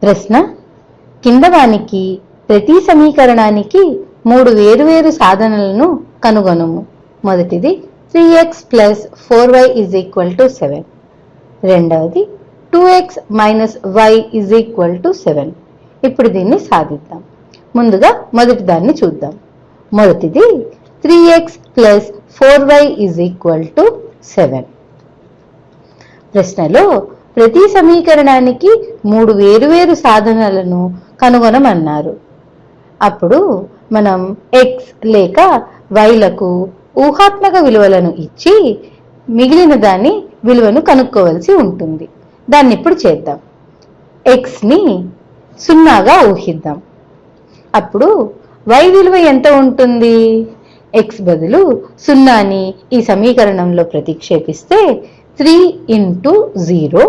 ప్రశ్న: కింద వానికి ప్రతి సమీకరణానికి 3 వేరువేరు సాధనలను కనుగొనుము. మొదటిది 3x + 4y = 7. రెండవది 2x - y = 7. ఇప్పుడు దీన్ని సాధిద్దాం. ముందుగా మొదటి దాన్ని చూద్దాం. మొదటిది 3x + 4y = 7. ప్రశ్నలో ప్రతి సమీకరణానికి 3 వేరువేరు సాధనలను కనుగొనమన్నారు. అప్పుడు మనం x లేక yలకు ఊహాత్మక విలువలను ఇచ్చి మిగిలిన దాని విలువను కనుక్కోవలసి ఉంటుంది. దాన్ని ఇప్పుడు చేద్దాం. xని 0గా ఊహిద్దాం. అప్పుడు y విలువ ఎంత ఉంటుంది? x బదులు 0ని ఈ సమీకరణంలో ప్రతిక్షేపిస్తే 3 × 0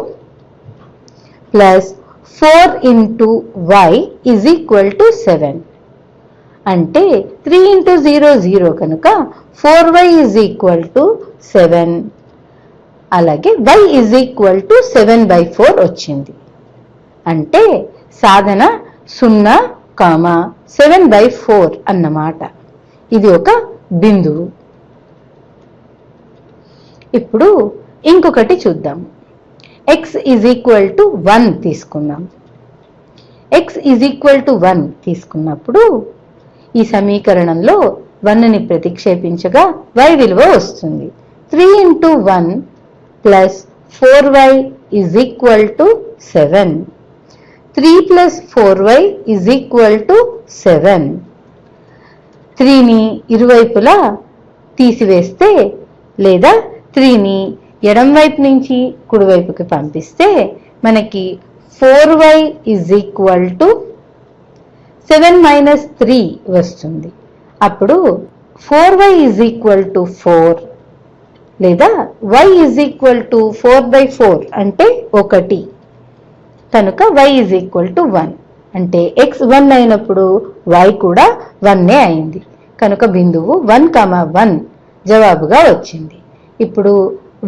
+ 4 × y = 7. అంటే 3 × 0 0 కనుక 4y = 7. అలాగే y = 7/4 వచ్చింది. అంటే సాధన 0, 7/4 అన్నమాట. ఇది ఒక బిందువు. ఇప్పుడు ఇంకొకటి చూద్దాం. x = 1 తీసుకుందాం. x = 1 తీసుకున్నప్పుడు ఈ సమీకరణంలో 1ని ప్రతిక్షేపించగా y విలువ వస్తుంది. 3 × 1 + 4y = 7. 3 + 4y = 7. 3ని ఇరువైపులా తీసివేస్తే లేదా 3ని ఎడమ వైపు నుంచి కుడివైపుకి పంపిస్తే మనకి 4y = 7 - 3 వస్తుంది. అప్పుడు 4y = 4 లేదా y = 4/4 అంటే 1 కనుక y = 1. అంటే x 1 అయినప్పుడు y కూడా 1 అయింది. కనుక బిందువు 1, 1 జవాబుగా వచ్చింది. ఇప్పుడు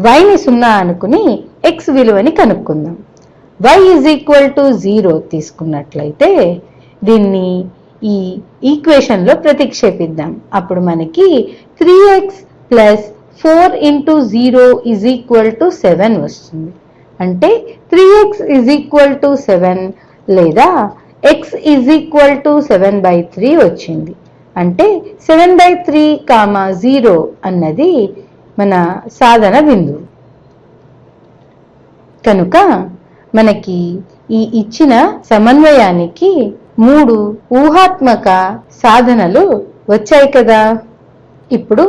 yని 0 అనుకుని x విలువని కనుక్కుందాం. y = 0 తీసుకున్నట్లయితే దీన్ని ఈ ఈక్వేషన్లో ప్రతిక్షేపిద్దాం. అప్పుడు మనకి 3x + 4 × 0 = 7 వస్తుంది. అంటే 3x = 7 లేదా x = 7/3 వచ్చింది. అంటే 7/3, 0 అన్నది మన సాధన బిందువు. కనుక మనకి ఈ ఇచ్చిన సమన్వయానికి 3 ఊహాత్మక సాధనలు వచ్చాయి కదా. ఇప్పుడు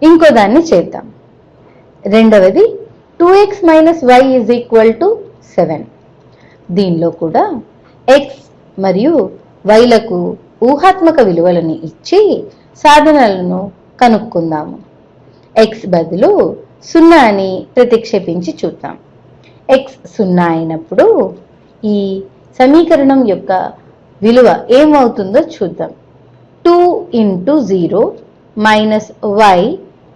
ఇంకో దాన్ని చేద్దాం. రెండవది 2x - y = 7. దీనిలో కూడా x మరియు yలకు ఊహాత్మక విలువలను ఇచ్చి సాధనలను కనుక్కుందాము. x బదులు 0ని ప్రతిక్షేపించి చూద్దాం. x 0 అయినప్పుడు ఈ సమీకరణం యొక్క విలువ ఏమవుతుందో చూద్దాం. 2 × 0 - y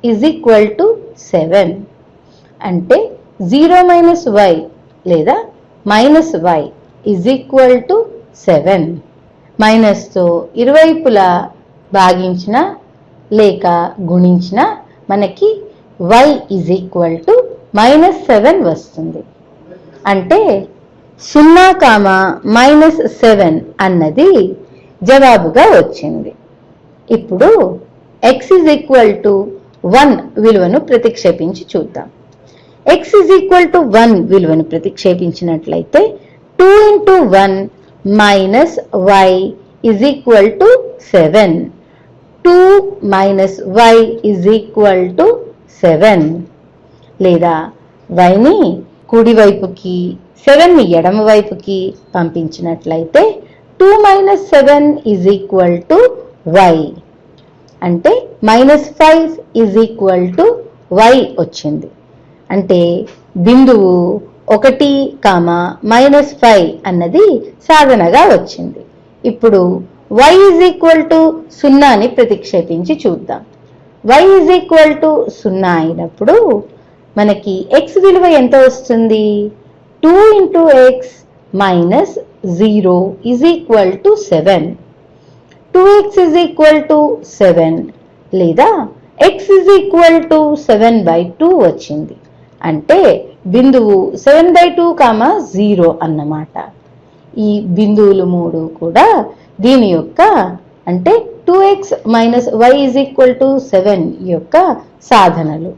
= 7. అంటే 0 - y లేదా -y = 7. మైనస్తో ఇరువైపులా భాగించిన లేక గుణించిన మనకి y = -7 వస్తుంది. అంటే 0, -7 అన్నది జవాబుగా వచ్చింది. ఇప్పుడు x = 1 విలువను ప్రతిక్షేపించి చూద్దాం. x = 1 విలువను ప్రతిక్షేపించినట్లయితే 2 × 1 - y = 7. 2 - y = 7. లేదా yని కుడివైపుకి 7ని ఎడమ వైపుకి పంపించినట్లయితే 2 - 7 = y. అంటే -5 = y వచ్చింది. అంటే బిందువు 1, -5 అన్నది సాధనగా వచ్చింది. ఇప్పుడు y = 0ని ప్రతిక్షేపించి చూద్దాం. y = 0 అయినప్పుడు మనకి x విలువ ఎంత వస్తుంది? 2 × x minus 0 is equal to 7. 2x is equal to 7 లేదా x is equal to 7/2 వచ్చింది. అంటే బిందువు 7/2, 0 అన్నమాట. ఈ బిందువులు మూడు కూడా దీని యొక్క అంటే 2x minus y is equal to 7 యొక్క సాధనలు.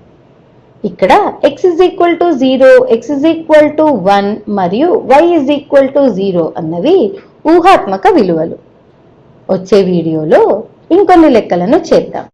ఇక్కడ x is equal to 0, x is equal to 1 మరియు y is equal to 0 అన్నవి ఊహాత్మక విలువలు. వచ్చే వీడియోలో ఇంకొన్ని లెక్కలను చేద్దాం.